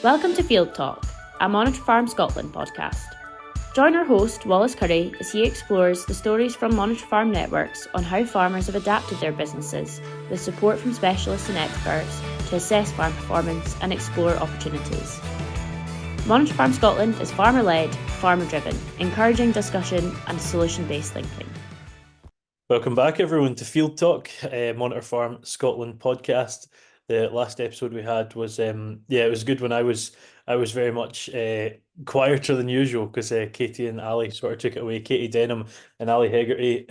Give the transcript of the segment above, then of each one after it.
Welcome to Field Talk, a Monitor Farm Scotland podcast. Join our host, Wallace Curry, as he explores the stories from Monitor Farm networks on how farmers have adapted their businesses with support from specialists and experts to assess farm performance and explore opportunities. Monitor Farm Scotland is farmer-led, farmer-driven, encouraging discussion and solution-based thinking. Welcome back, everyone, to Field Talk, Monitor Farm Scotland podcast. The last episode we had was, it was good when I was very much quieter than usual because Katie and Ali sort of took it away. Katie Denham and Ali Hegarty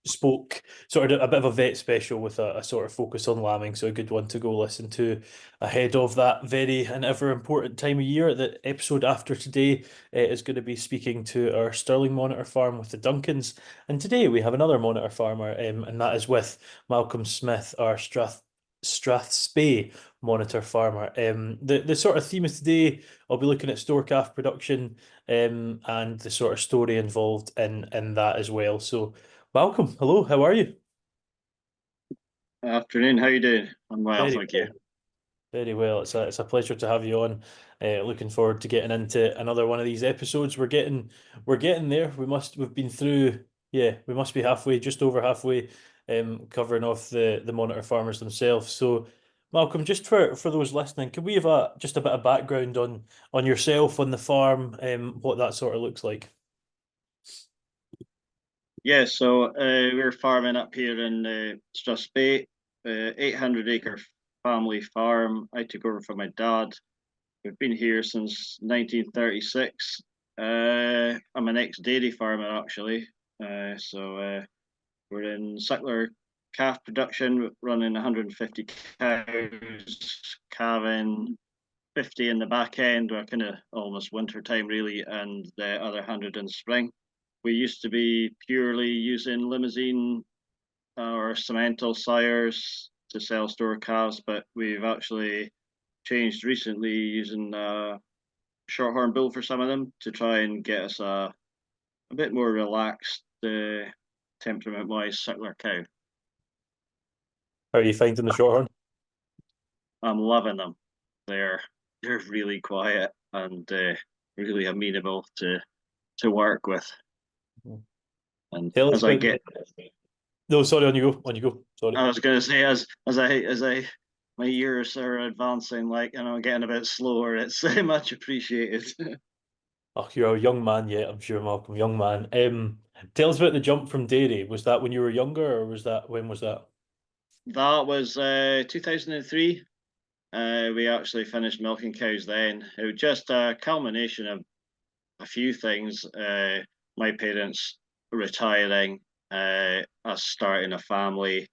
spoke sort of a bit of a vet special with a sort of focus on lambing, so a good one to go listen to ahead of that very and ever important time of year. The episode after today is going to be speaking to our Stirling Monitor Farm with the Duncans, and today we have another monitor farmer, and that is with Malcolm Smith, our Strathspey monitor farmer. The sort of theme of today, I'll be looking at store calf production, and the sort of story involved in that as well. So Malcolm, hello, how are you? Afternoon, how you doing? I'm well, Very thank you. Very well. It's a pleasure to have you on. Looking forward to getting into another one of these episodes. We're getting there. We've been through, we must be halfway, just over halfway, covering off the monitor farmers themselves. So Malcolm, just for those listening, can we have just a bit of background on yourself, on the farm, what that sort of looks like? Yeah, so we're farming up here in Strathspey, 800-acre family farm. I took over from my dad. We've been here since 1936. I'm an ex-dairy farmer, actually. So we're in Suckler calf production, running 150 cows, calving 50 in the back end. We're kind of almost winter time, really, and the other 100 in the spring. We used to be purely using limousine or Simmental sires to sell store calves, but we've actually changed recently using shorthorn bull for some of them to try and get us a bit more relaxed temperament-wise suckler cow. How are you finding the shorthorn? I'm loving them. They're really quiet and really amenable to work with. And Tell us as I get, No, sorry, on you go. Sorry. I was going to say as I my years are advancing, like, getting a bit slower. It's much appreciated. Oh, you're a young man yet, I'm sure, Malcolm, young man. Tell us about the jump from dairy. Was that when you were younger, or when was that? That was 2003. We actually finished milking cows then. It was just a culmination of a few things. My parents retiring, us starting a family,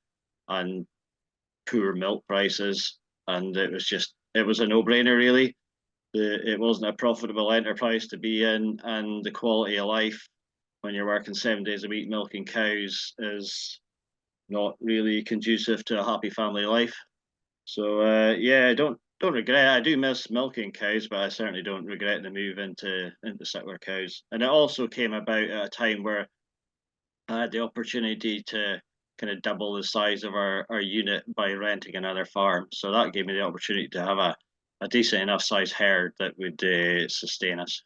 and poor milk prices, and it was a no-brainer, really. It wasn't a profitable enterprise to be in, and the quality of life when you're working 7 days a week milking cows is not really conducive to a happy family life. So I don't regret it. I do miss milking cows, but I certainly don't regret the move into suckler cows. And it also came about at a time where I had the opportunity to kind of double the size of our unit by renting another farm. So that gave me the opportunity to have a decent enough size herd that would sustain us.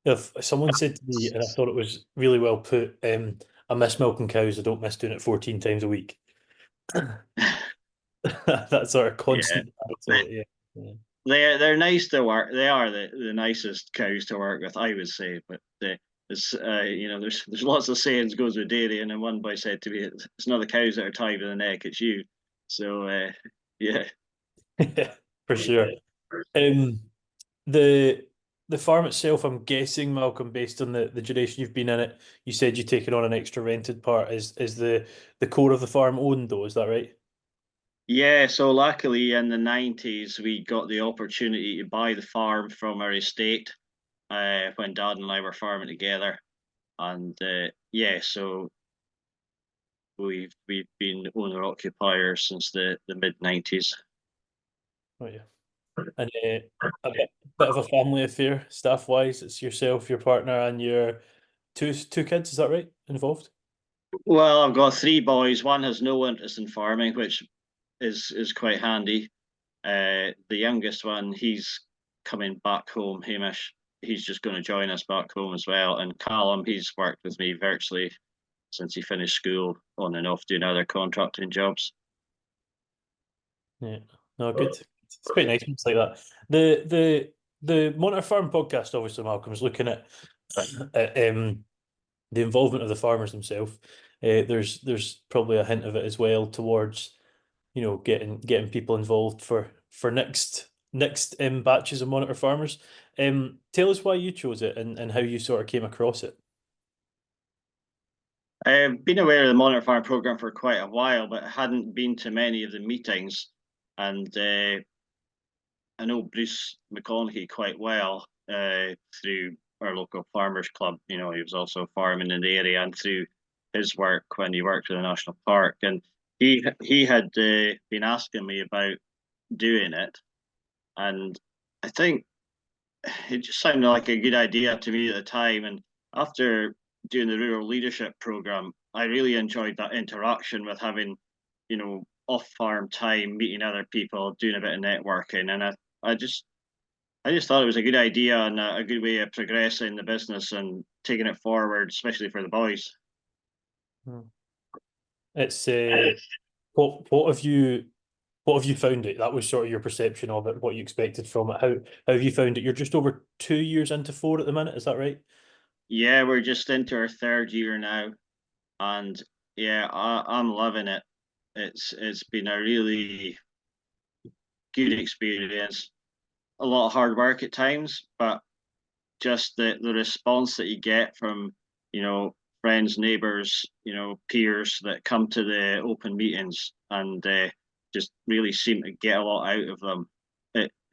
If someone said to me, and I thought it was really well put, I miss milking cows, I don't miss doing it 14 times a week. That sort of constant. Yeah. They're nice to work. They are the nicest cows to work with, I would say. But there's lots of sayings goes with dairy, and then one boy said to me, "It's not the cows that are tied to the neck, it's you." So yeah, for sure. The farm itself, I'm guessing, Malcolm, based on the duration you've been in it, you said you've taken on an extra rented part. Is the core of the farm owned though? Is that right? Yeah, so luckily in the 90s, we got the opportunity to buy the farm from our estate when Dad and I were farming together. And so we've been owner occupiers since the mid-90s. Oh yeah. And a bit of a family affair, staff-wise. It's yourself, your partner, and your two kids. Is that right? Involved? Well, I've got three boys. One has no interest in farming, which is quite handy. The youngest one, he's coming back home, Hamish. He's just going to join us back home as well. And Calum, he's worked with me virtually since he finished school, on and off doing other contracting jobs. Yeah, no, good. It's quite nice things like that. The Monitor Farm podcast, obviously, Malcolm's looking at the involvement of the farmers themselves. There's probably a hint of it as well towards, getting people involved for next batches of Monitor Farmers. Tell us why you chose it and how you sort of came across it. I've been aware of the Monitor Farm program for quite a while, but hadn't been to many of the meetings. And I know Bruce McConaughey quite well through our local farmers club. He was also farming in the area, and through his work when he worked for the national park. And he had been asking me about doing it, and I think it just sounded like a good idea to me at the time. And after doing the rural leadership program, I really enjoyed that interaction with having, off farm time, meeting other people, doing a bit of networking. And I just thought it was a good idea and a good way of progressing the business and taking it forward, especially for the boys. It's what have you found it? That was sort of your perception of it, what you expected from it. How have you found it? You're just over 2 years into 4 at the minute, is that right? Yeah, we're just into our third year now, and yeah, I'm loving it. It's been a really good experience. A lot of hard work at times, but just the response that you get from, friends, neighbors, peers that come to the open meetings and just really seem to get a lot out of them.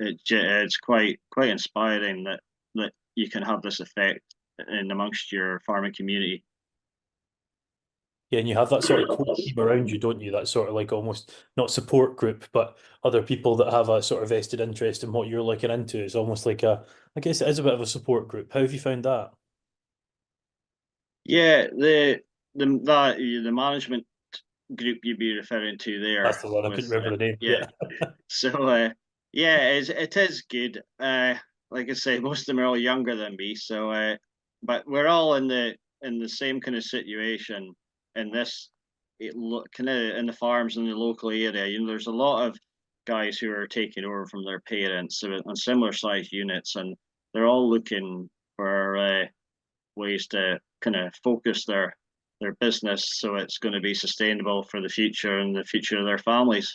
It's quite inspiring that you can have this effect in amongst your farming community. Yeah, and you have that sort of core team around you, don't you? That sort of like almost not support group, but other people that have a sort of vested interest in what you're looking into. It's almost like I guess it is a bit of a support group. How have you found that? Yeah, the management group you'd be referring to That's there the one. I with couldn't remember the name. yeah. Yeah. So yeah, it is good. Like I say, most of them are all younger than me. So but we're all in the same kind of situation in this kind of in the farms in the local area. There's a lot of guys who are taking over from their parents on similar sized units, and they're all looking for ways to kind of focus their business so it's going to be sustainable for the future and the future of their families.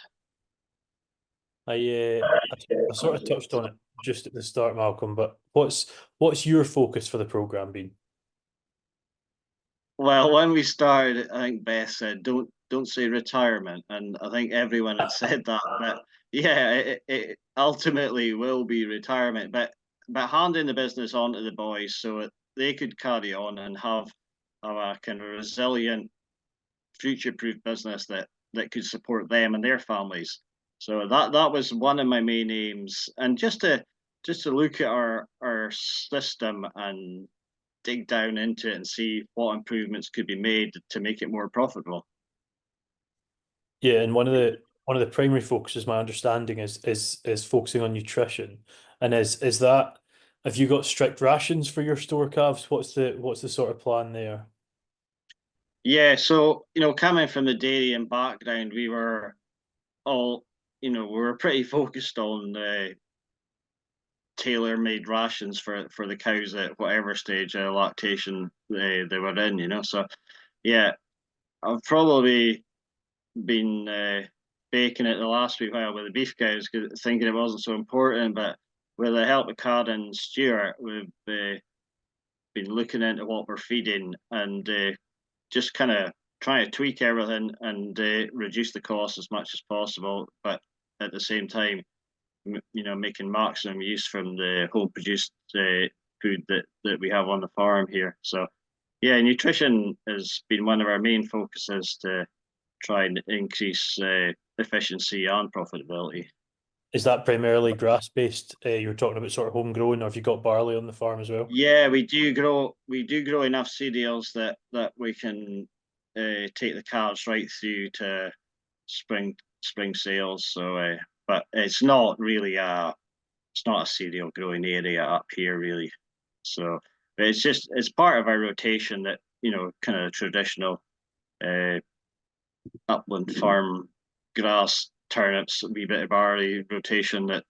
I sort of touched on it just at the start, Malcolm, but what's your focus for the program been? Well, when we started, I think Beth said, "Don't say retirement," and I think everyone had said that. But yeah, it ultimately will be retirement. But handing the business on to the boys so they could carry on and have a kind of resilient, future-proof business that could support them and their families. So that was one of my main aims, and just to look at our system and dig down into it and see what improvements could be made to make it more profitable. Yeah, and one of the primary focuses, my understanding is focusing on nutrition. And is that have you got strict rations for your store calves? What's the sort of plan there? Yeah, so coming from the dairy and background, we were all we were pretty focused on tailor-made rations for the cows at whatever stage of lactation they were in. So yeah, I've probably been baking it the last wee while with the beef cows, thinking it wasn't so important. But with the help of Cad and Stuart, we've been looking into what we're feeding and just kind of trying to tweak everything and reduce the cost as much as possible, but at the same time, making maximum use from the home produced food that we have on the farm here. So yeah, nutrition has been one of our main focuses to try and increase efficiency and profitability. Is that primarily grass based? You were talking about sort of homegrown, or have you got barley on the farm as well? Yeah, we do grow enough cereals that we can take the calves right through to spring sales. So but it's not really it's not a cereal growing area up here really. So it's part of our rotation that, kind of traditional uh, upland farm grass, turnips, a wee bit of barley rotation that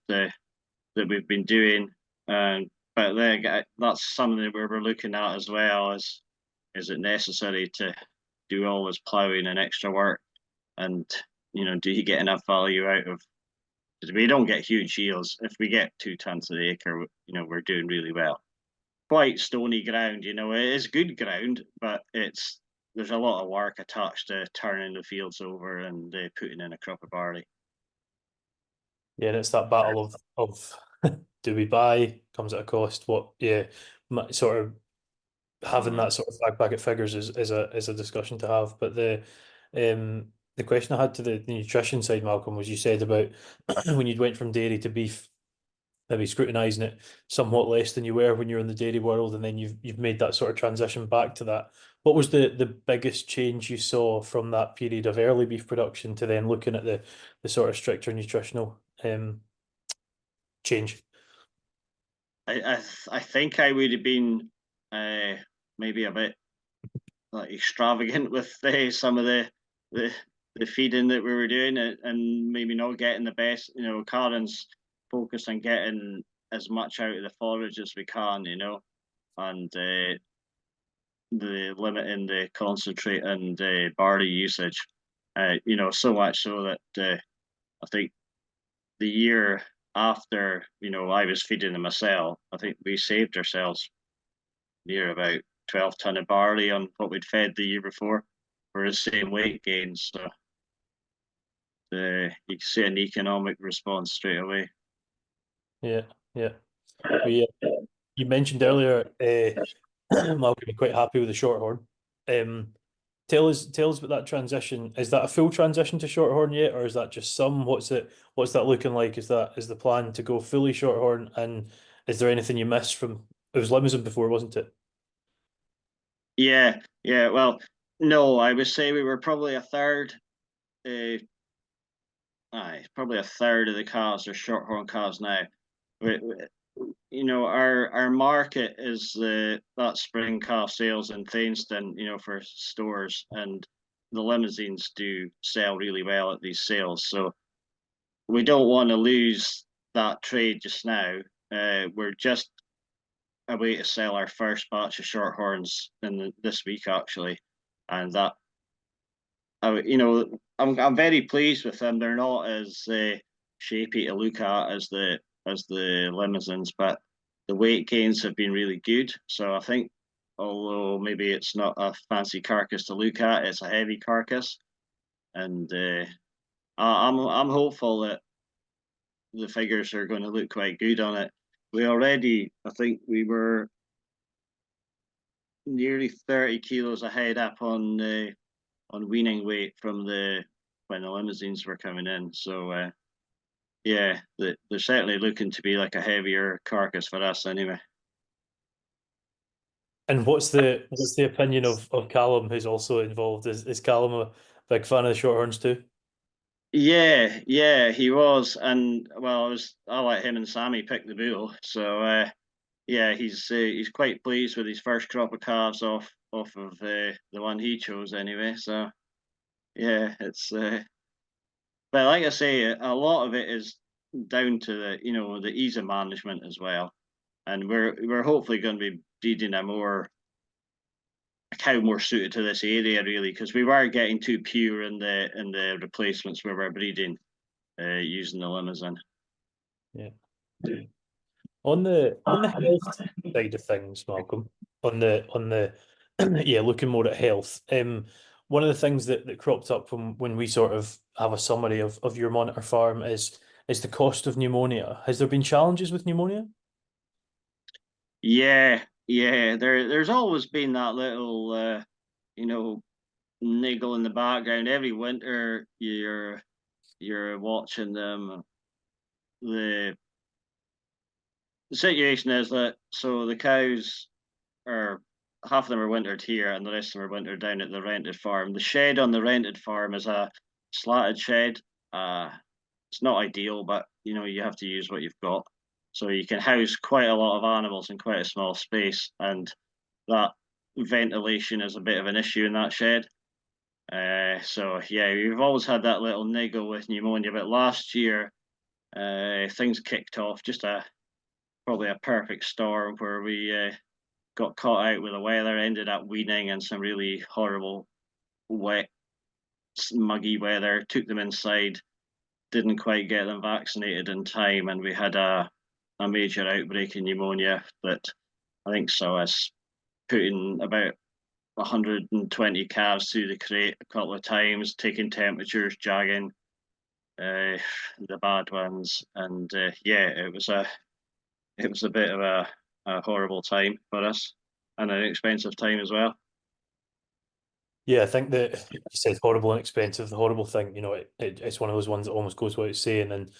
we've been doing. And but then that's something that we're looking at as well. Is it necessary to do all this ploughing and extra work? And do you get enough value out of? Because we don't get huge yields. If we get 2 tons an acre, we're doing really well. Quite stony ground, it is good ground, but there's a lot of work attached to turning the fields over and putting in a crop of barley. Yeah, and it's that battle of do we buy, comes at a cost, what, yeah, sort of having that sort of flag packet figures is a discussion to have. But the question I had to the nutrition side, Malcolm, was you said about when you went from dairy to beef, maybe scrutinising it somewhat less than you were when you were in the dairy world, and then you've made that sort of transition back to that. What was the biggest change you saw from that period of early beef production to then looking at the sort of stricter nutritional change? I think I would have been maybe a bit like extravagant with some of the feeding that we were doing, and maybe not getting the best. Karen's focused on getting as much out of the forage as we can, and the limiting the concentrate and barley usage. So much so that I think the year after, I was feeding them myself, I think we saved ourselves near about 12 ton of barley on what we'd fed the year before for the same weight gain. So you can see an economic response straight away. Yeah, yeah. You mentioned earlier, Malcolm, you're quite happy with the shorthorn. Tell us about that transition. Is that a full transition to shorthorn yet, or is that just some? What's that looking like? Is the plan to go fully shorthorn? And is there anything you missed from? It was Limousin before, wasn't it? Yeah, yeah. Well, no, I would say we were probably a third. Probably a third of the calves are shorthorn calves now. Our market is that spring calf sales in Thainston, for stores, and the limousines do sell really well at these sales. So we don't want to lose that trade just now. We're just away to sell our first batch of shorthorns this week actually, and that I'm very pleased with them. They're not as shapy to look at as the limousines, but the weight gains have been really good. So I think, although maybe it's not a fancy carcass to look at, it's a heavy carcass, and I'm hopeful that the figures are going to look quite good on it. I think we were nearly 30 kilos ahead up on weaning weight from when the limousines were coming in. So yeah, they're certainly looking to be like a heavier carcass for us anyway. And what's the opinion of Calum, who's also involved? Is Calum a big fan of the shorthorns too? Yeah, he was, and well, I let him and Sammie pick the bull, so yeah, he's quite pleased with his first crop of calves off of the one he chose anyway. So yeah, it's but like I say, a lot of it is down to the ease of management as well, and we're hopefully going to be breeding a cow more suited to this area really, because we were getting too pure in the replacements we were breeding using the Limousin. Yeah. On the health side of things, Malcolm, on the yeah, looking more at health. One of the things that cropped up when we sort of have a summary of your monitor farm is the cost of pneumonia. Has there been challenges with pneumonia? Yeah, yeah. There's always been that little niggle in the background. Every winter you're watching them. The situation is that so the cows are half of them are wintered here and the rest of them are wintered down at the rented farm. The shed on the rented farm is a slatted shed. it's not ideal, but you have to use what you've got. So you can house quite a lot of animals in quite a small space, and that ventilation is a bit of an issue in that shed. So yeah, we've always had that little niggle with pneumonia, but last year things kicked off. Just probably a perfect storm where we got caught out with the weather, ended up weaning in some really horrible, wet, muggy weather. Took them inside, didn't quite get them vaccinated in time, and we had a major outbreak in pneumonia that I think saw us putting about 120 calves through the crate a couple of times, taking temperatures, jagging the bad ones, and yeah, it was a bit of a horrible time for us, and an expensive time as well. Yeah, I think that you said horrible and expensive. The horrible thing, it's one of those ones that almost goes without saying,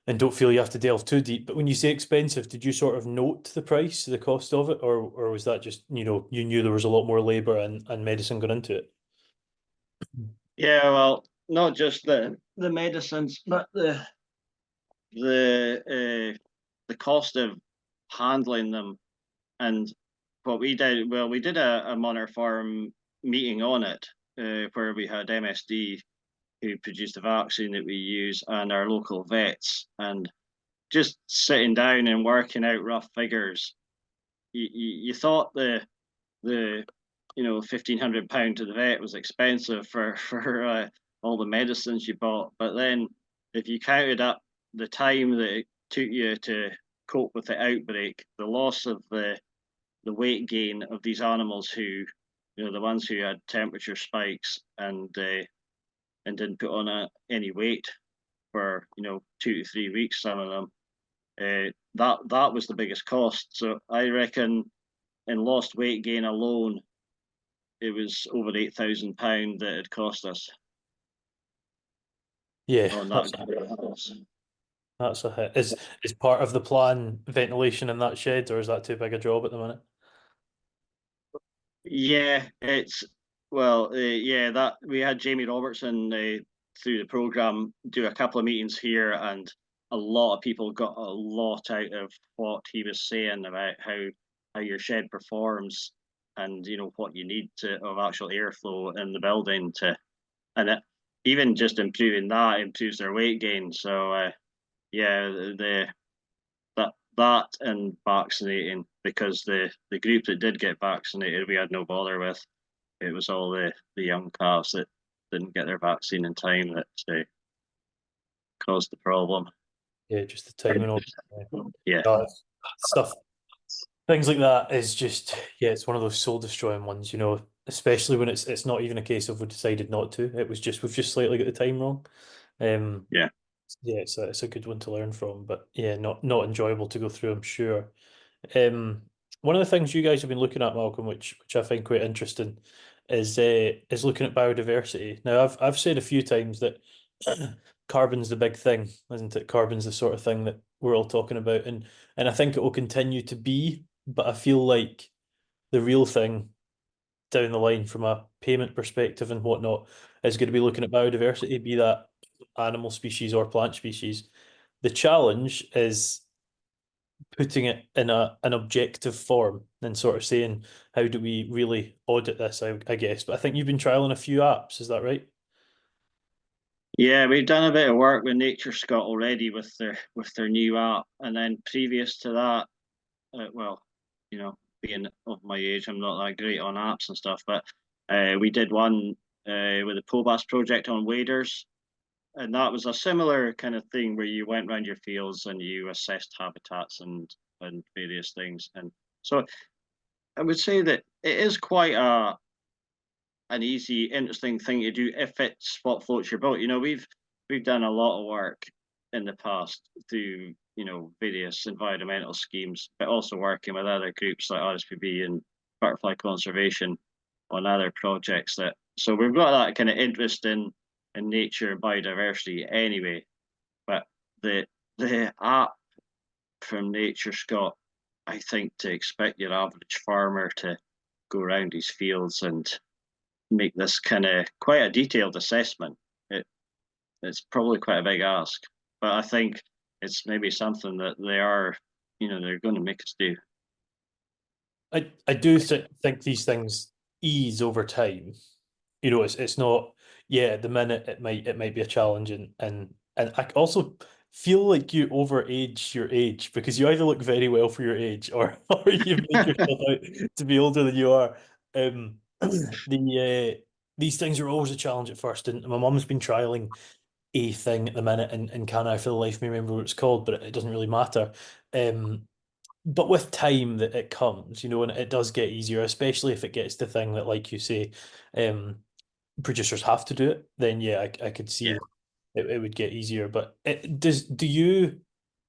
and don't feel you have to delve too deep. But when you say expensive, did you sort of note the price, the cost of it, or was that just, you knew there was a lot more labor and medicine going into it? Yeah, well, not just the medicines, but the cost of handling them. And what we did, well, we did a Monarch Farm meeting on it, where we had MSD who produced the vaccine that we use and our local vets, and just sitting down and working out rough figures. You thought the £1,500 to the vet was expensive for all the medicines you bought, but then if you counted up the time that it took you to cope with the outbreak, the loss of the weight gain of these animals who, the ones who had temperature spikes and didn't put on any weight for 2 to 3 weeks, some of them, that was the biggest cost. So I reckon in lost weight gain alone, it was over £8,000 that it cost us Yeah, on that's that. that's a hit. Is part of the plan ventilation in that shed, or is that too big a job at the minute? Yeah, it's well, yeah, that we had Jamie Robertson through the program do a couple of meetings here, and a lot of people got a lot out of what he was saying about how your shed performs, and what you need to of actual airflow in the building to, and even just improving that improves their weight gain. So yeah, that and vaccinating, because the group that did get vaccinated we had no bother with. It was all the young calves that didn't get their vaccine in time that caused the problem. Yeah, just the timing of Yeah. stuff. Things like that is just, yeah, it's one of those soul destroying ones, especially when it's not even a case of we decided not to. It was just we've just slightly got the time wrong. Yeah. Yeah, it's a good one to learn from, but yeah, not enjoyable to go through, I'm sure. One of the things you guys have been looking at, Malcolm, which I find quite interesting, is looking at biodiversity. Now, I've said a few times that carbon's the big thing, isn't it? Carbon's the sort of thing that we're all talking about, and I think it will continue to be, but I feel like the real thing down the line from a payment perspective and whatnot is going to be looking at biodiversity, be that animal species or plant species. The challenge is putting it in an objective form and sort of saying, how do we really audit this, I guess. But I think you've been trialing a few apps, is that right? Yeah, we've done a bit of work with Nature Scott already with their new app, and then previous to that, well, being of my age, I'm not that great on apps and stuff, but we did one with the POBAS project on waders, and that was a similar kind of thing where you went around your fields and you assessed habitats and various things. And so I would say that it is quite an easy, interesting thing to do if it's what floats your boat. We've done a lot of work in the past through various environmental schemes, but also working with other groups like RSPB and butterfly conservation on other projects. That so we've got that kind of interest in nature and biodiversity anyway. But the app from Nature Scott, I think, to expect your average farmer to go around his fields and make this kind of quite a detailed assessment, it's probably quite a big ask. But I think it's maybe something that they're going to make us do. I do think these things ease over time. It's not, yeah, at the minute it might be a challenge, and I also feel like you overage your age, because you either look very well for your age, or you make yourself out to be older than you are. These things are always a challenge at first, and my mum's been trialing a thing at the minute, and can I for the life of me remember what it's called, but it doesn't really matter. But with time that it comes, and it does get easier, especially if it gets the thing that, like you say, producers have to do it, then yeah, I could see Yeah. that it would get easier. But do you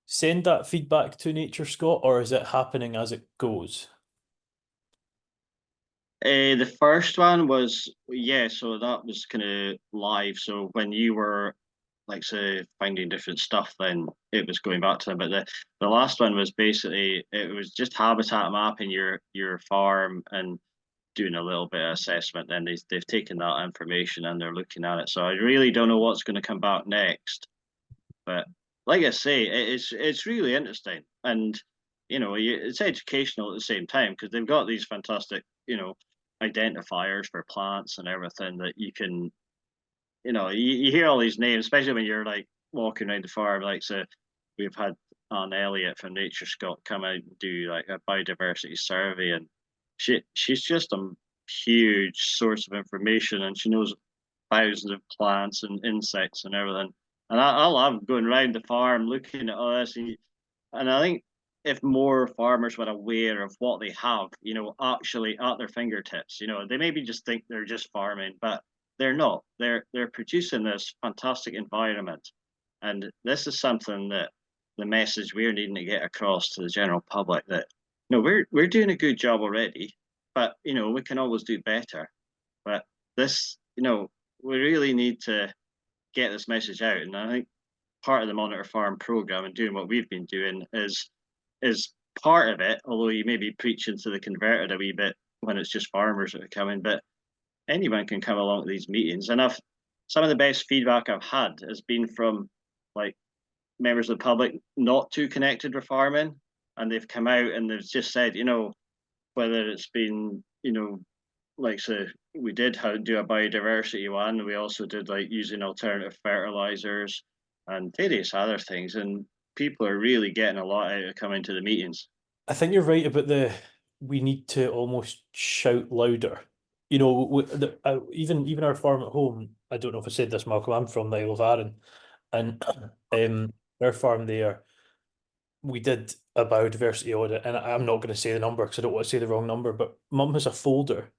send that feedback to Nature, Scott, or is it happening as it goes? The first one was, yeah, so that was kind of live. So when you were like say finding different stuff, then it was going back to them. But the last one was basically it was just habitat mapping your farm and doing a little bit of assessment. Then they've taken that information and they're looking at it. So I really don't know what's going to come back next. But like I say, it's really interesting, and it's educational at the same time, because they've got these fantastic identifiers for plants and everything that you can you hear all these names, especially when you're like walking around the farm. Like, so we've had Anne Elliott from Nature Scott come out and do like a biodiversity survey, and she's just a huge source of information, and she knows thousands of plants and insects and everything. And I love going around the farm looking at all this, and I think if more farmers were aware of what they have, actually at their fingertips, they maybe just think they're just farming, but they're not. They're producing this fantastic environment, and this is something that the message we're needing to get across to the general public, that we're doing a good job already, but we can always do better. But this, we really need to get this message out, and I think part of the Monitor Farm program and doing what we've been doing is part of it. Although you may be preaching to the converted a wee bit when it's just farmers that are coming, but anyone can come along to these meetings. And some of the best feedback I've had has been from like members of the public not too connected with farming, and they've come out and they've just said, whether it's been, like, so we did do a biodiversity one. We also did like using alternative fertilizers and various other things, and people are really getting a lot out of coming to the meetings. I think you're right about we need to almost shout louder. Even our farm at home. I don't know if I said this, Malcolm. I'm from the Isle of Arran, and our farm there, we did a biodiversity audit, and I'm not going to say the number because I don't want to say the wrong number. But Mum has a folder,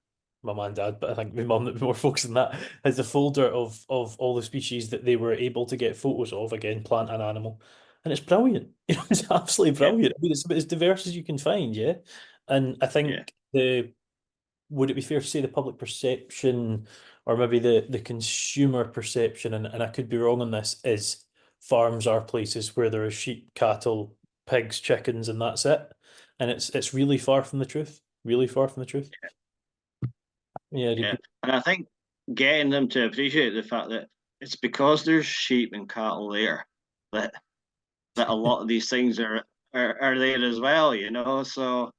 Mum and Dad, but I think my mum that more focused on that, has a folder of all the species that they were able to get photos of, again, plant and animal, and it's brilliant. It's absolutely Yeah, brilliant. I mean, it's about as diverse as you can find, yeah. And I yeah, think the would it be fair to say the public perception, or maybe the consumer perception, and I could be wrong on this, is farms are places where there are sheep, cattle, pigs, chickens, and that's it. And it's really far from the truth. Really far from the truth. Yeah, yeah. And I think getting them to appreciate the fact that it's because there's sheep and cattle there that a lot of these things are there as well, So,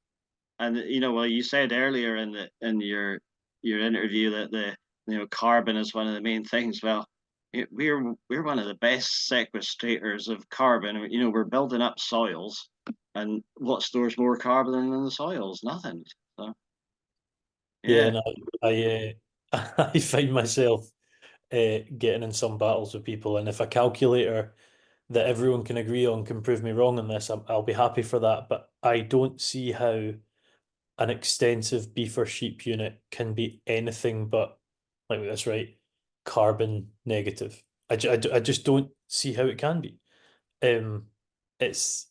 and well, you said earlier in your interview that the carbon is one of the main things. Well, we're one of the best sequestrators of carbon. We're building up soils, and what stores more carbon than the soils? Nothing. So, yeah, yeah, and I find myself getting in some battles with people, and if a calculator that everyone can agree on can prove me wrong on this, I'll be happy for that. But I don't see how an extensive beef or sheep unit can be anything but, like this, right, carbon negative. I just don't see how it can be. Um, it's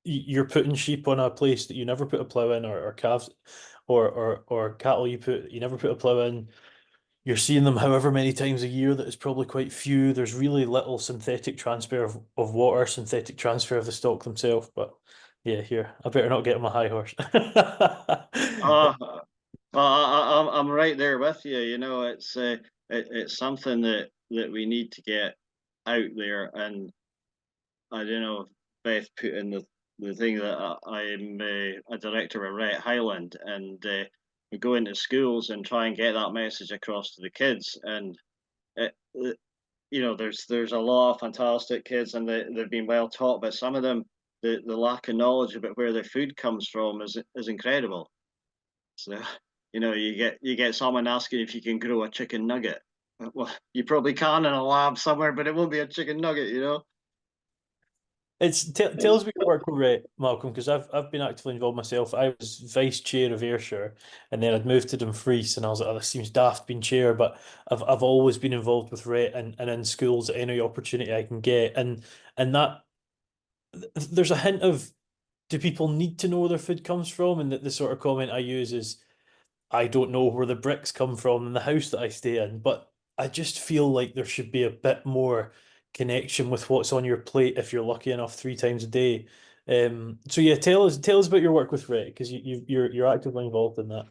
you're putting sheep on a place that you never put a plough in, or calves, or cattle you never put a plough in. You're seeing them however many times a year that is probably quite few. There's really little synthetic transfer of water, synthetic transfer of the stock themselves. But yeah, here, I better not get on my high horse. uh, well, I'm right there with you. It's something that we need to get out there, and I don't know if Beth put in the thing that I'm a director at Red Highland, and we go into schools and try and get that message across to the kids. And there's a lot of fantastic kids, and they've been well taught, but some of them, the lack of knowledge about where their food comes from is incredible. So, you get someone asking if you can grow a chicken nugget. Well, you probably can in a lab somewhere, but it won't be a chicken nugget, you know. Tell us about your work with Malcolm, because I've been actively involved myself. I was vice chair of Ayrshire, and then I'd moved to Dumfries, and I was like, oh, this seems daft being chair, but I've always been involved with RET and in schools at any opportunity I can get, and that there's a hint of, do people need to know where their food comes from? And the sort of comment I use is, I don't know where the bricks come from in the house that I stay in, but I just feel like there should be a bit more connection with what's on your plate if you're lucky enough 3 times a day. So yeah, tell us about your work with Rick, because you're actively involved in that.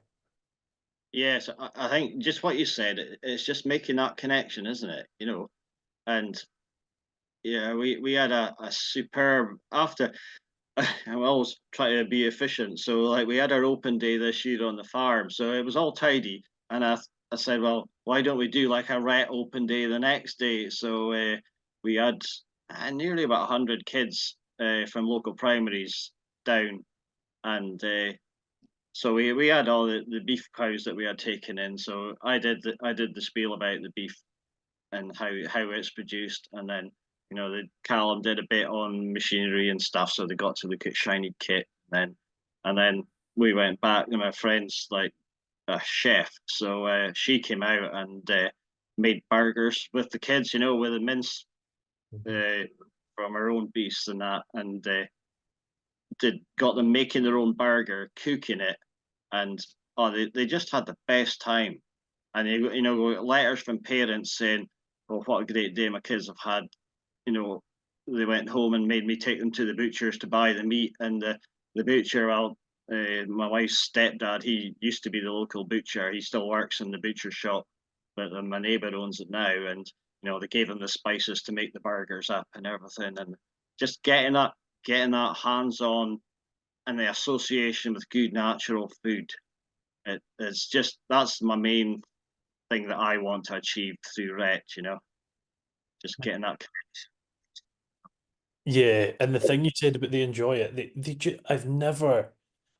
Yes, I think just what you said, it's just making that connection, isn't it? And yeah, we had a superb after. I always try to be efficient, so like we had our open day this year on the farm, so it was all tidy. And I said, well, why don't we do like a ret open day the next day? So we had nearly about 100 kids from local primaries down, and so we had all the beef cows that we had taken in. So I did the spiel about the beef and how it's produced, and then the Calum did a bit on machinery and stuff, so they got to look at shiny kit. And then we went back, and my friend's like a chef, so she came out and made burgers with the kids, with the mince uh, from her own beasts and that, and did got them making their own burger, cooking it, and oh, they just had the best time. And letters from parents saying, "Oh, what a great day my kids have had." They went home and made me take them to the butchers to buy the meat, and the butcher, well, my wife's stepdad, he used to be the local butcher. He still works in the butcher shop, but my neighbour owns it now, and they gave him the spices to make the burgers up and everything, and just getting that hands on and the association with good natural food. It's just that's my main thing that I want to achieve through RET, just getting that. Yeah, and the thing you said about they enjoy it, I've never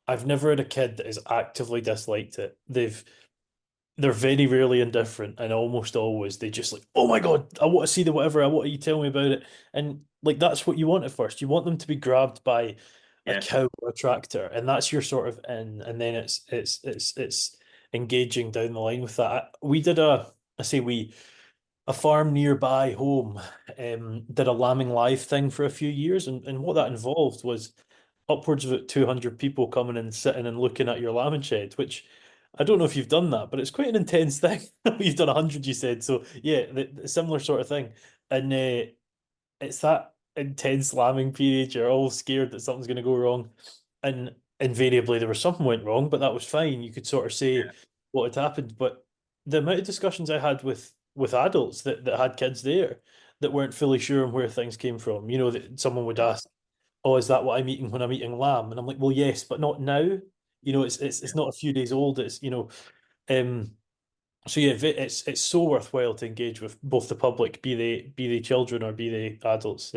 had a kid that has actively disliked it. They're very rarely indifferent, and almost always they just like, oh my God, I want to see the whatever, I want you to tell me about it. And like that's what you want at first. You want them to be grabbed by a Yeah, cow or a tractor, and that's your sort of in, and then it's engaging down the line with that. We did I say we a farm nearby home did a lambing live thing for a few years, and what that involved was upwards of 200 people coming and sitting and looking at your lambing shed, which I don't know if you've done that, but it's quite an intense thing. You've done 100, you said. So yeah, the similar sort of thing. And it's that intense lambing period. You're all scared that something's going to go wrong. And invariably there was something went wrong, but that was fine. You could sort of say what had happened. But the amount of discussions I had with adults that had kids there that weren't fully sure on where things came from, that someone would yeah, ask, oh, is that what I'm eating when I'm eating lamb? And I'm like, well, yes, but not now. It's yeah. not a few days old. Um, so yeah, it's so worthwhile to engage with both the public, be they children or be they adults.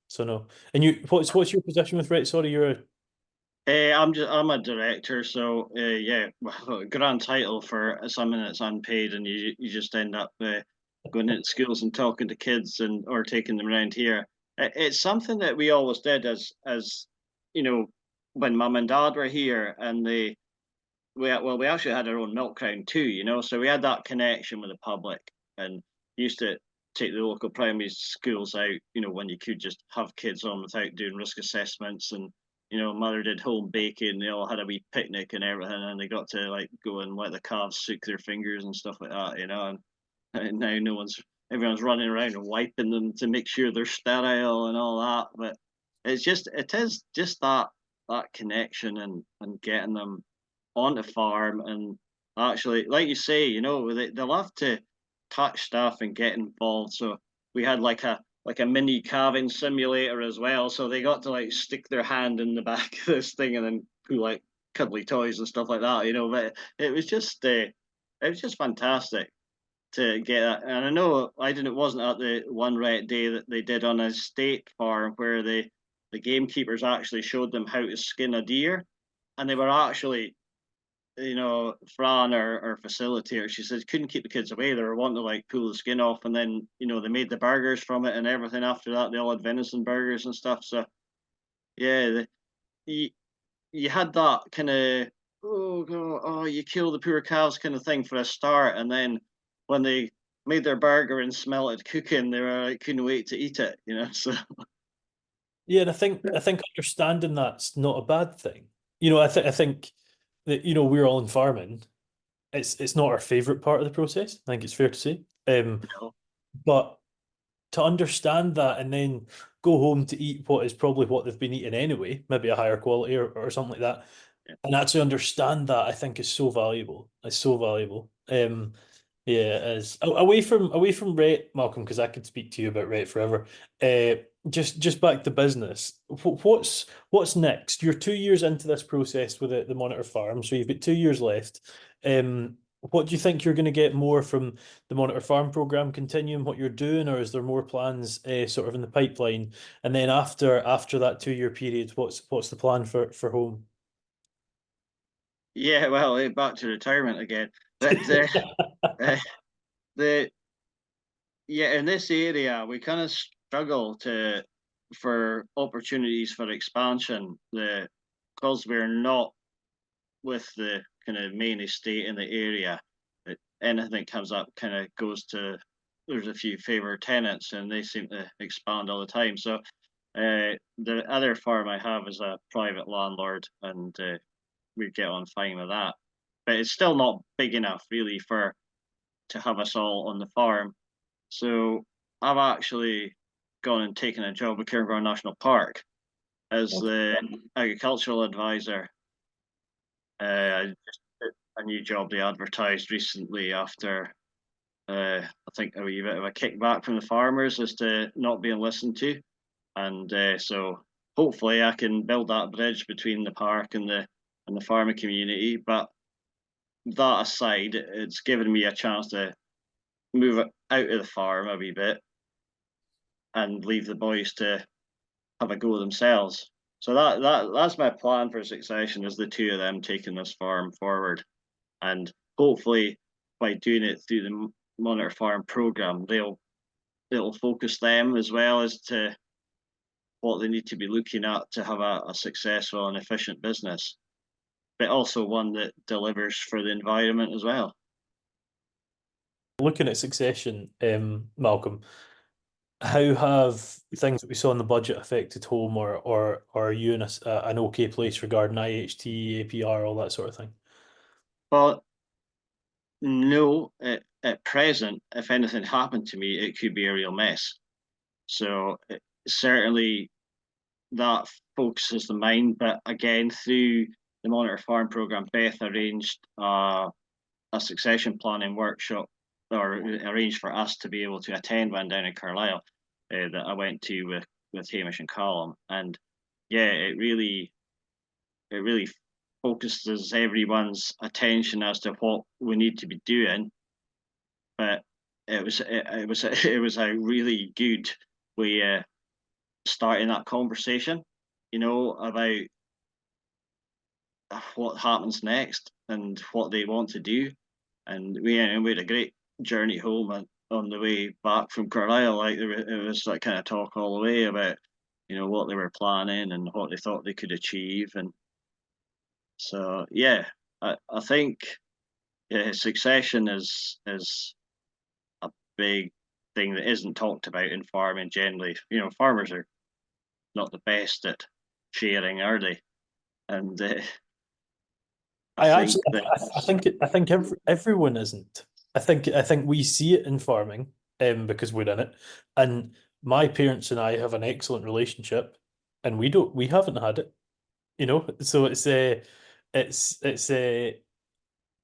So no. And what's your position with Rett? Sorry, you're a I'm a director, so yeah, well, a grand title for someone that's unpaid, and you just end up going into schools and talking to kids and or taking them around here. It's something that we always did as you know when mum and dad were here, and we actually had our own milk crown too, so we had that connection with the public, and used to take the local primary schools out, when you could just have kids on without doing risk assessments, and mother did home baking, they all had a wee picnic and everything, and they got to like go and let the calves soak their fingers and stuff like that, and now everyone's running around and wiping them to make sure they're sterile and all that, but it is just that connection, and getting them on the farm, and actually, like you say, they love to touch stuff and get involved. So we had like like a mini calving simulator as well. So they got to like stick their hand in the back of this thing and then pull like cuddly toys and stuff like that, you know. But it was just fantastic to get that. And I know it wasn't at the one red day that they did on a state farm where the gamekeepers actually showed them how to skin a deer, and they were actually, you know, Fran, our facilitator, she said couldn't keep the kids away. They were wanting to like pull the skin off, and then you know they made the burgers from it and everything. After that, they all had venison burgers and stuff. So yeah, you you had that kind of oh God, oh you kill the poor cows kind of thing for a start, and then when they made their burger and smelled it cooking, they were like couldn't wait to eat it. You know, so Yeah, and I think understanding that's not a bad thing. I think that we're all in farming. It's not our favorite part of the process. I think it's fair to say. you know, But to understand that and then go home to eat what is probably what they've been eating anyway, maybe a higher quality or something like that, yeah. and actually understand that I think is so valuable. It's so valuable. Yeah, it is. Away from rate, Malcolm, because I could speak to you about rate forever. Just back to business. What's next? You're 2 years into this process with the Monitor Farm, so you've got 2 years left. What do you think you're going to get more from the Monitor Farm program continuing what you're doing, or is there more plans sort of in the pipeline? And then after that 2 year period, what's the plan for home? Yeah, well, back to retirement again. But uh, the yeah, in this area, we kind of struggle to for opportunities for expansion. The because we're not with the kind of main estate in the area, anything that comes up kind of goes to. There's a few favoured tenants, and they seem to expand all the time. So the other farm I have is a private landlord, and we get on fine with that. But it's still not big enough, really, for to have us all on the farm. So I've actually gone and taken a job at Cairngorms National Park as the agricultural advisor. Just a new job they advertised recently after I think a wee bit of a kickback from the farmers as to not being listened to, and so hopefully I can build that bridge between the park and the farming community. But that aside, it's given me a chance to move it out of the farm a wee bit and leave the boys to have a go themselves. So that's my plan for succession is the two of them taking this farm forward, and hopefully by doing it through the Monitor Farm program, it'll focus them as well as to what they need to be looking at to have a successful and efficient business, but also one that delivers for the environment as well. Looking at succession, Malcolm, how have things that we saw in the budget affected home, or are you in an okay place regarding IHT, APR, all that sort of thing? But no, at present, if anything happened to me, it could be a real mess. So certainly that focuses the mind. But again, through the Monitor Farm program, Beth arranged a succession planning workshop, or arranged for us to be able to attend one down in Carlisle that I went to with Hamish and Calum, and yeah, it really focuses everyone's attention as to what we need to be doing. But it was a really good way starting that conversation, you know, about what happens next and what they want to do. And we had a great journey home and on the way back from Carlisle. Like it was that kind of talk all the way about, you know, what they were planning and what they thought they could achieve. And so yeah, I think yeah, succession is a big thing that isn't talked about in farming generally. You know, farmers are not the best at sharing, are they? And I I think actually, that I think everyone isn't. I think we see it in farming, because we're in it, and my parents and I have an excellent relationship, and we haven't had it, So it's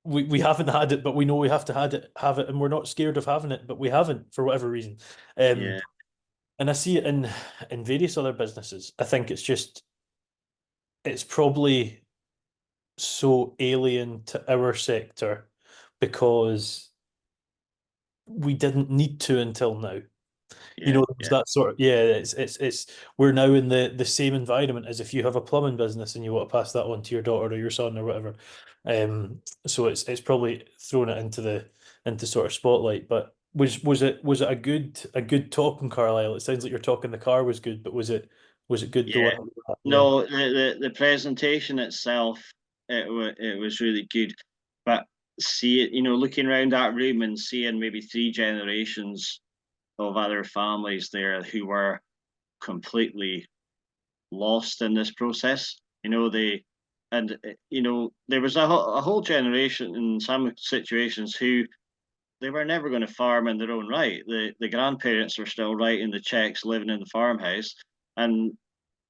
we haven't had it, but we know we have to have it, and we're not scared of having it, but we haven't for whatever reason. Um, yeah, And I see it in various other businesses. I think it's probably so alien to our sector because we didn't need to until now. You Yeah, know, there's yeah, that sort of, yeah, it's we're now in the same environment as if you have a plumbing business and you want to pass that on to your daughter or your son or whatever. So it's probably thrown it into sort of spotlight. But was it a good talk in Carlisle? It sounds like your talk in the car was good, but was it good the yeah. one? Yeah. No, the presentation itself, it was really good, but see it, looking around that room and seeing maybe three generations of other families there who were completely lost in this process. There was a whole generation in some situations who they were never going to farm in their own right. The grandparents were still writing the checks, living in the farmhouse, and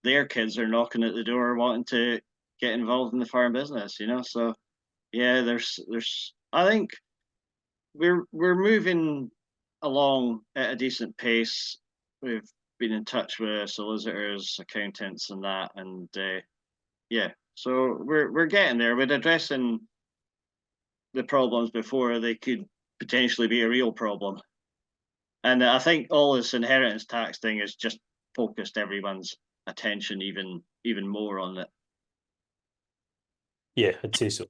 their kids are knocking at the door wanting to get involved in the farm business. So yeah, there's I think we're moving along at a decent pace. We've been in touch with solicitors, accountants, and that, and yeah, so we're getting there. We're addressing the problems before they could potentially be a real problem. And I think all this inheritance tax thing has just focused everyone's attention even more on it. Yeah, I'd say so.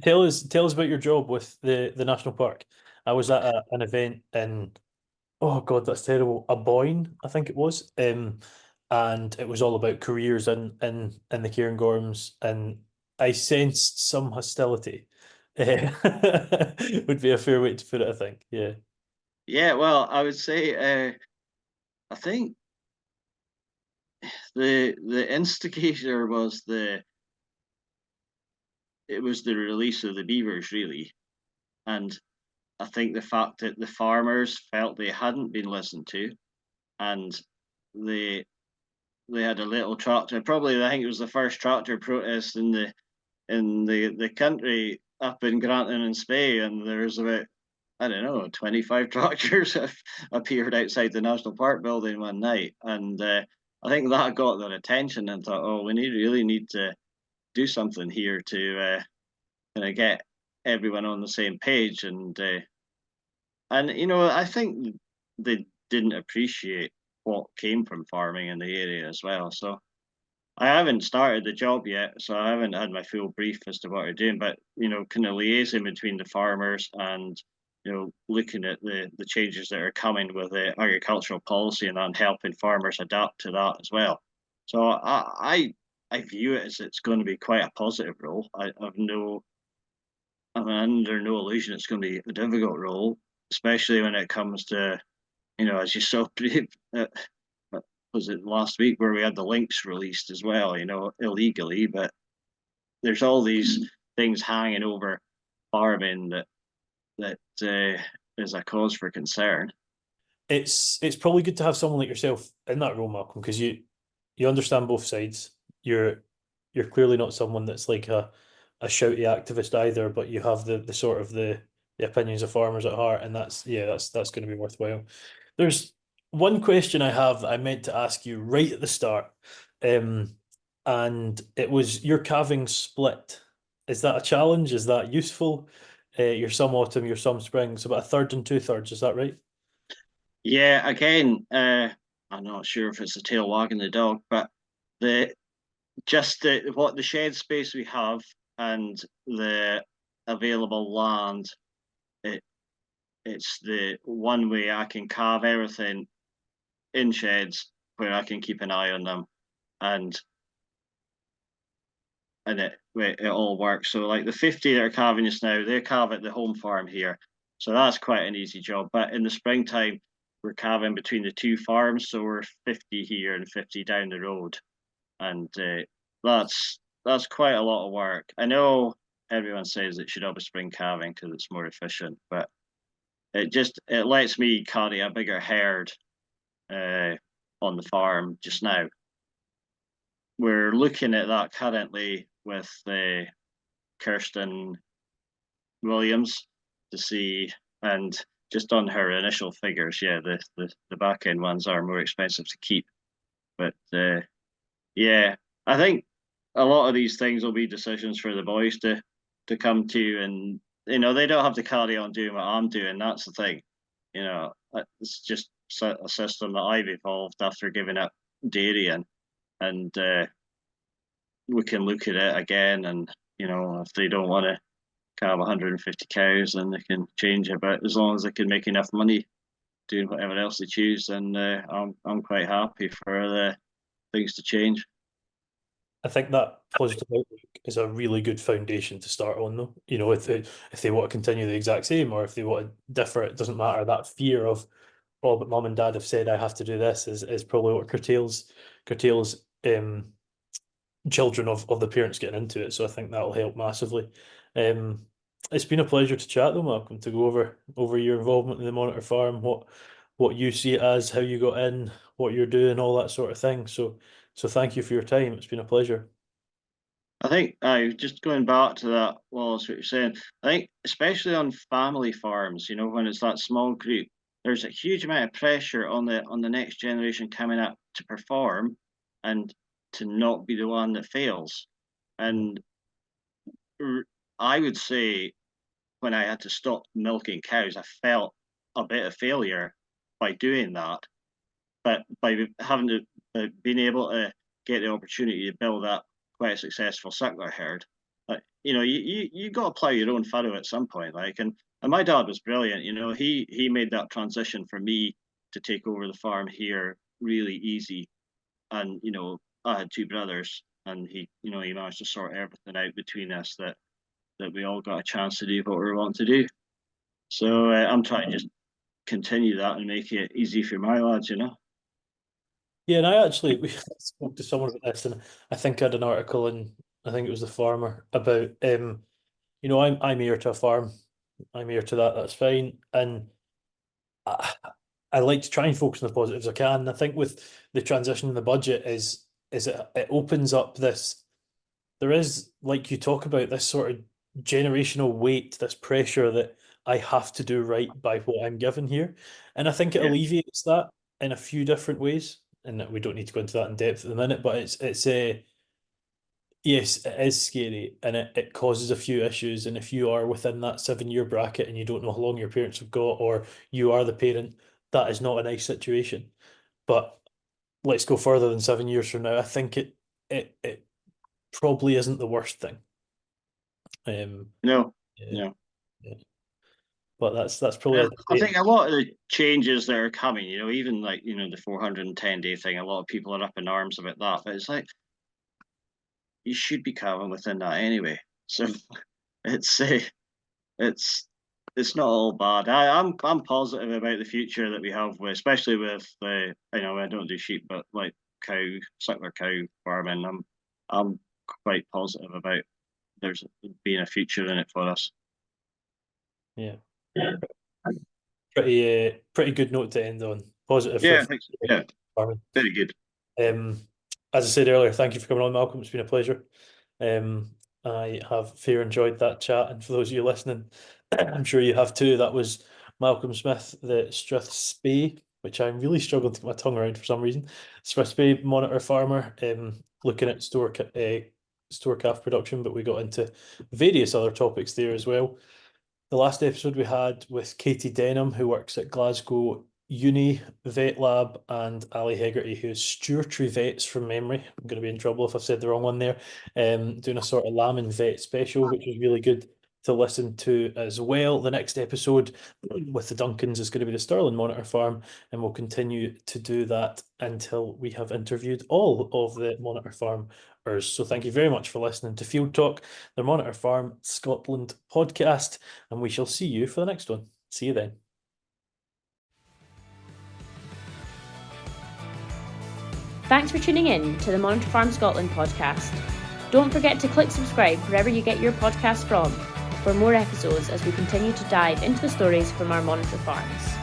Tell us about your job with the national park. I was at an event in, oh God, that's terrible. A Boyne, I think it was. And it was all about careers in the Cairngorms, and I sensed some hostility. Would be a fair way to put it, I think. Yeah. Yeah, well, I would say I think the instigator was the release of the beavers really, and I think the fact that the farmers felt they hadn't been listened to, and they they had a little tractor. Probably, I think it was the first tractor protest in the country up in Granton and Spey, and there's about, I don't know, 25 tractors have appeared outside the national park building one night, and I think that got their attention and thought, oh, we really need to do something here to kind of get everyone on the same page, and I think they didn't appreciate what came from farming in the area as well. So I haven't started the job yet, so I haven't had my full brief as to what we're doing. But kind of liaising between the farmers and looking at the changes that are coming with the agricultural policy and then helping farmers adapt to that as well. So I view it as it's going to be quite a positive role. I'm under no illusion it's going to be a difficult role, especially when it comes to as you saw uh, was it last week where we had the links released as well, illegally, but there's all these things hanging over farming that is a cause for concern. It's probably good to have someone like yourself in that role, Malcolm, because you understand both sides. You're clearly not someone that's like a shouty activist either, but you have the sort of the opinions of farmers at heart, and that's going to be worthwhile. There's one question I have that I meant to ask you right at the start, um, and it was your calving split. Is that a challenge? Is that useful? You're some autumn, you're some spring, so about a third and two thirds. Is that right? Yeah, again, I'm not sure if it's the tail wagging the dog, but the what the shed space we have and the available land, it it's the one way I can carve everything in sheds where I can keep an eye on them, and it all works. So like the 50 that are carving just now, they carve at the home farm here, so that's quite an easy job. But in the springtime, we're carving between the two farms, so we're 50 here and 50 down the road, and that's quite a lot of work. I know everyone says it should always spring calving because it's more efficient, but it lets me carry a bigger herd uh, on the farm just now. We're looking at that currently with Kirsten Williams to see, and just on her initial figures, yeah, the back end ones are more expensive to keep. But yeah, I think a lot of these things will be decisions for the boys to come to, and they don't have to carry on doing what I'm doing. That's the thing. It's just a system that I've evolved after giving up dairy, and we can look at it again, and if they don't want to have 150 cows, then they can change it. But as long as they can make enough money doing whatever else they choose, then I'm quite happy for the things to change. I think that positive outlook is a really good foundation to start on, though. If they want to continue the exact same, or if they want to differ, it doesn't matter. That fear of, oh, but mum and dad have said I have to do this is probably what curtails children of the parents getting into it. So I think that'll help massively. It's been a pleasure to chat though, Malcolm, to go over your involvement in the Monitor Farm, what you see it as, how you got in, what you're doing, all that sort of thing. So thank you for your time. It's been a pleasure. I think just going back to that, Wallace, what you're saying, I think especially on family farms, when it's that small group, there's a huge amount of pressure on the next generation coming up to perform and to not be the one that fails. And I would say when I had to stop milking cows, I felt a bit of failure by doing that. But by having to being able to get the opportunity to build up quite a successful suckler herd, you got to plow your own furrow at some point. And my dad was brilliant. He made that transition for me to take over the farm here really easy. And I had two brothers, and he managed to sort everything out between us that we all got a chance to do what we want to do. So I'm trying to just continue that and make it easy for my lads. Yeah, and we spoke to someone about this, and I think I had an article in, I think it was the Farmer, about I'm heir to a farm, I'm heir to that. That's fine, and I like to try and focus on the positives I can. I think with the transition in the budget is it opens up this. There is, like you talk about, this sort of generational weight, this pressure that I have to do right by what I'm given here, and I think it alleviates that in a few different ways. And we don't need to go into that in depth at the minute, but it's yes, it is scary, and it causes a few issues. And if you are within that 7-year bracket and you don't know how long your parents have got, or you are the parent, that is not a nice situation. But let's go further than 7 years from now. I think it probably isn't the worst thing. No. Yeah. But that's probably. I think a lot of the changes that are coming, even like the 410-day thing, a lot of people are up in arms about that. But it's like you should be coming within that anyway. So it's not all bad. I'm positive about the future that we have, especially with I don't do sheep, but like suckler cow farming. I'm quite positive about there's being a future in it for us. Yeah. Pretty good note to end on. Positive. Yeah, thanks. Yeah, farming. Very good. As I said earlier, thank you for coming on, Malcolm. It's been a pleasure. I have fair enjoyed that chat, and for those of you listening, I'm sure you have too. That was Malcolm Smith, the Strathspey, which I'm really struggling to get my tongue around for some reason. Strathspey monitor farmer, looking at store calf production, but we got into various other topics there as well. The last episode we had with Katie Denham, who works at Glasgow Uni Vet Lab, and Ali Hegarty, who's Stewartry Vets from memory. I'm going to be in trouble if I've said the wrong one there. Doing a sort of lamb and vet special, which was really good to listen to as well. The next episode with the Duncans is going to be the Stirling Monitor Farm, and we'll continue to do that until we have interviewed all of the Monitor Farmers. So thank you very much for listening to Field Talk, the Monitor Farm Scotland podcast, and we shall see you for the next one. See you then. Thanks for tuning in to the Monitor Farm Scotland podcast. Don't forget to click subscribe wherever you get your podcasts from for more episodes as we continue to dive into the stories from our Monitor Farms.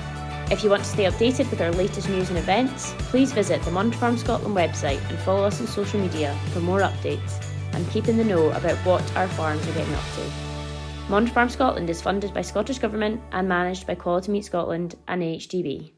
If you want to stay updated with our latest news and events, please visit the Monitor Farm Scotland website and follow us on social media for more updates and keep in the know about what our farms are getting up to. Monitor Farm Scotland is funded by Scottish Government and managed by Quality Meat Scotland and AHDB.